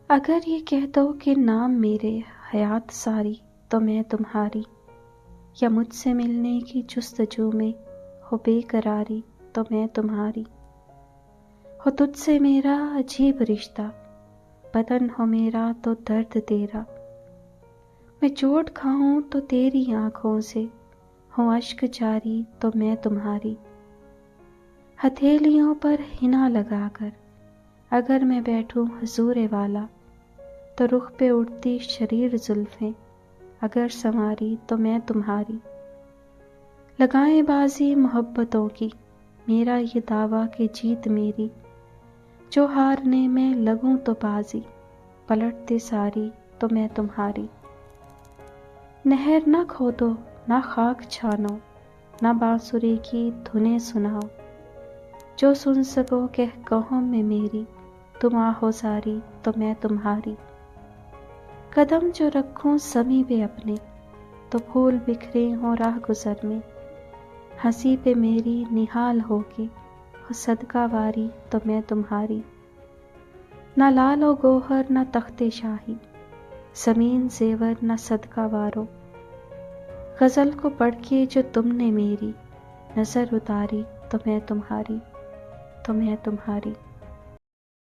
اگر یہ کہہ دو کہ نام میرے حیات ساری تو میں تمہاری، یا مجھ سے ملنے کی جستجو میں ہو بے قراری تو میں تمہاری، ہو تجھ سے میرا عجیب رشتہ، بدن ہو میرا تو درد تیرا، میں چوٹ کھاؤں تو تیری آنکھوں سے ہو اشک جاری تو میں تمہاری، ہتھیلیوں پر حنا لگا کر اگر میں بیٹھوں حضور والا، تو رخ پہ اٹھتی شریر زلفیں اگر سنواری تو میں تمہاری، لگائیں بازی محبتوں کی میرا یہ دعویٰ کہ جیت میری، جو ہارنے میں لگوں تو بازی پلٹ دے ساری تو میں تمہاری، نہر نہ کھودو نہ خاک چھانو نہ بانسری کی دھنیں سناؤ، جو سن سکو کہہ کہوں میں میری تم آہو زاری تو میں تمہاری، قدم جو رکھوں سمی پہ اپنے تو پھول بکھرے ہوں راہ گزر میں، ہنسی پہ میری نہال ہو کے ہو صدقہ واری تو میں تمہاری، نہ لال و گوہر نہ تخت شاہی زمین زیور نہ صدقہ وارو، غزل کو پڑھ کے جو تم نے میری نظر اتاری تو میں تمہاری، تو میں تمہاری۔